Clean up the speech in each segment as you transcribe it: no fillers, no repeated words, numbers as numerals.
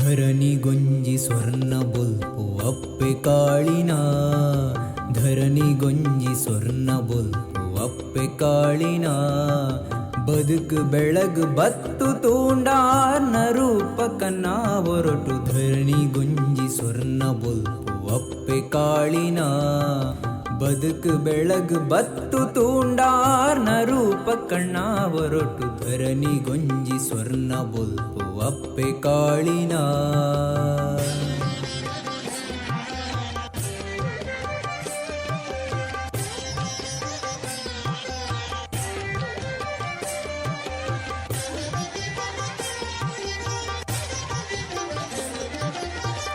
ಧರಣಿಗೊಂಜಿ ಸ್ವರ್ಣ ಬೊಲ್ಪು ಅಪ್ಪೆ ಕಾಳಿನ ಧರಣಿಗೊಂಜಿ ಸ್ವರ್ಣ ಬೊಲ್ಪು ಅಪ್ಪೆ ಕಾಳಿನ ಬದುಕು ಬೆಳಗು ಬತ್ತು ತೂಂಡಾರ್ನ ರೂಪಕನ್ನ ಹೊರಟು ಧರಣಿಗೊಂಜಿ ಸ್ವರ್ಣ ಬೊಲ್ಪು ಅಪ್ಪೆ ಕಾಳಿನ ಬದುಕು ಬೆಳಗು ಬತ್ತು ತೂಂಡಾರ್ನ ರೂಪಕನ್ನ ಹೊರಟು ಧರಣಿಗೊಂಜಿ ಸ್ವರ್ಣ ಬೊಲ್ಪು ಅಪ್ಪೆ ಕಾಳಿನ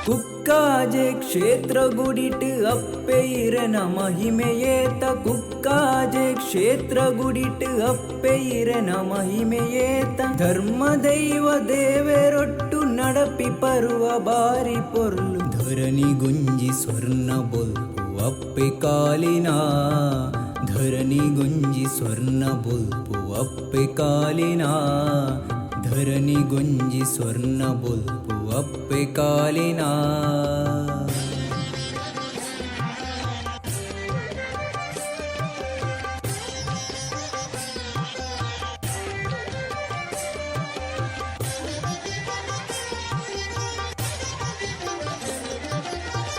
ಕುಕ್ಕಾಜೆ ಕ್ಷೇತ್ರ ಗುಡಿಟ್ ಅಪ್ಪೆ ಇರನ ಮಹಿಮೆಯೇತ ಕುಕ್ಕಾಜೆ ಕ್ಷೇತ್ರ ಗುಡಿಟ್ ಅಪ್ಪೆ ಇರನ ಮಹಿಮೆಯೇತ ಧರ್ಮ ದೈವ ದೇವರೊಟ್ಟು ನಡಪಿ ಪರುವ ಬಾರಿ ಪೊರ್ಲು ಧರಣಿಗೊಂಜಿ ಸ್ವರ್ಣ ಬೊಲ್ಪು ಅಪ್ಪೆ ಕಾಲಿನ ಧರಣಿಗೊಂಜಿ ಸ್ವರ್ಣ ಬೊಲ್ಪು ಅಪ್ಪೆ ಕಾಲಿನ ಧರಣಿಗೊಂಜಿ ಸ್ವರ್ಣ ಬೊಲ್ಪು ಅಪ್ಪೆ ಕಾಲಿನ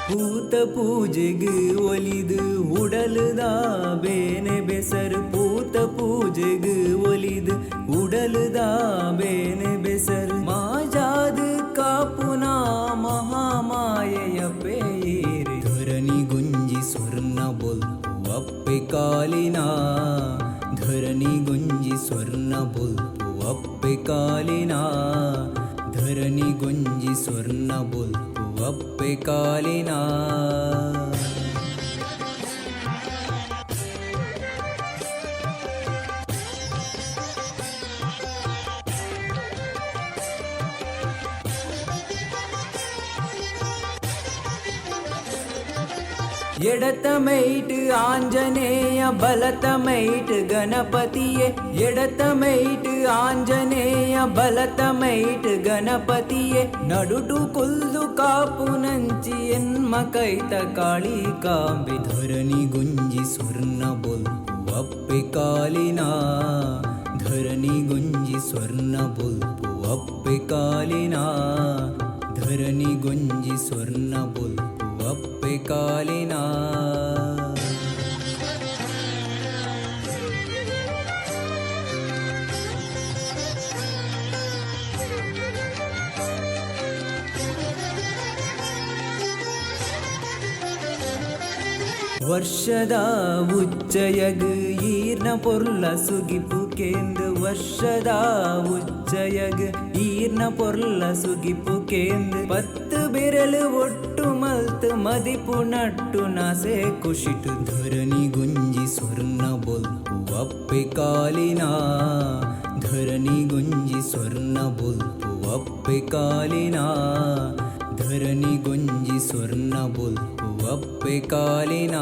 பூத்த பூஜைகு ஒலிது உடலுதா ಬೇನೆ ಬೆಸರು பூத்த பூஜைகு ஒலிது உடலுதா ಬೇನೆ ಬೆಸರು ಮಾಜಾದು ಕಾಪುನ ಮಹಾಮಾಯೆಯ ಪೇರಿ ಧರಣಿಗೊಂಜಿ ಸ್ವರ್ಣ ಬೊಲ್ಪು ಅಪ್ಪೆ ಕಾಲಿನ ಧರಣಿಗೊಂಜಿ ಸ್ವರ್ಣ ಬೊಲ್ಪು ಅಪ್ಪೆ ಕಾಲಿನ ಧರಣಿಗೊಂಜಿ ಸ್ವರ್ಣ ಬೊಲ್ಪು ಅಪ್ಪೆ ಕಾಲಿನ ಎಡತಮೈಟ್ ಆಂಜನೇಯ ಬಲತಮೈಟ್ ಗಣಪತಿಯೇ ಎಡತಮೈಟ್ ಆಂಜನೇಯ ಬಲತಮೈಟ್ ಗಣಪತಿಯೇ ನಡುಟು ಕೊಲ್ದು ಕಾಪು ನಂಚಿ ಎನ್ಮಕೈತ ಕಾಳಿ ಕಾಂಬೆ ಧರಣಿಗೊಂಜಿ ಸ್ವರ್ಣ ಬೊಲ್ಪು ಅಪ್ಪೆ ಕಾಲಿನ ಧರಣಿಗೊಂಜಿ ಸ್ವರ್ಣ ಬೊಲ್ಪು ಅಪ್ಪೆ ಕಾಲಿನ ಧರಣಿಗೊಂಜಿ ಸ್ವರ್ಣ ಬೊಲ್ಪು ಅಪ್ಪೆ ಕಾಲಿನ ವರ್ಷದ ಉಚ್ಚಯಗು ಈರ್ನ ಪೊರ್ಲ ಸುಗಿಪು ಕೇಂದ್ರ ವರ್ಷದ ಉಚ್ಚಯಗು ಈರ್ನ ಪೊರ್ಲ ಸುಗಿಪು ಕೇಂದ್ರ ಪತ್ತು ಬೆರಳು ಒಟ್ಟು ಮಲ್ತು ಮದಿಪು ನಟ್ಟು ನಾಸೆ ಖುಷಿಟು ಧರಣಿಗೊಂಜಿ ಸ್ವರ್ಣ ಬೊಲ್ಪು ಅಪ್ಪೆ ಕಾಲಿನ ಧರಣಿಗೊಂಜಿ ಸ್ವರ್ಣ ಬೊಲ್ಪು ಅಪ್ಪೆ ಕಾಲಿನ ಧರಣಿಗೊಂಜಿ ಸ್ವರ್ಣ ಬೊಲ್ಪು ಅಪ್ಪೆ ಕಾಲಿನ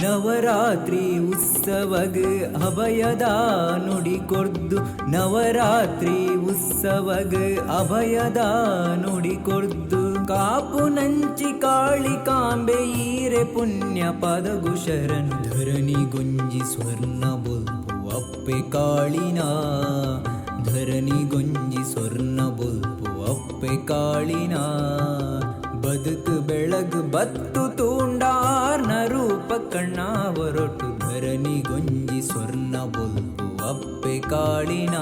ನವರಾತ್ರಿ ಉತ್ಸವಗ್ ಅಭಯದ ನುಡಿ ಕೊರ್ದು ನವರಾತ್ರಿ ಉತ್ಸವಗ್ ಅಭಯದ ನುಡಿ ಕೊರ್ದು ಕಾಪು ನಂಚಿ ಕಾಳಿ ಕಾಂಬೆ ಈರೆ ಪುಣ್ಯ ಪದಗು ಶರಣು ಧರಣಿಗೊಂಜಿ ಸ್ವರ್ಣ ಬೊಲ್ಪು ಅಪ್ಪೆ ಕಾಳಿನ ಧರಣಿಗೊಂಜಿ ಸ್ವರ್ಣ ಬೊಲ್ಪು ಅಪ್ಪೆ ಕಾಳಿನ ಬದುಕು ಬೆಳಗು ಬತ್ತು ತೂಂಡಾರ್ನ ರೂಪಕಣ್ಣ ಹೊರಟು ಧರಣಿಗೊಂಜಿ ಸ್ವರ್ಣ ಬೊಲ್ಪು ಅಪ್ಪೆ ಕಾಳಿನ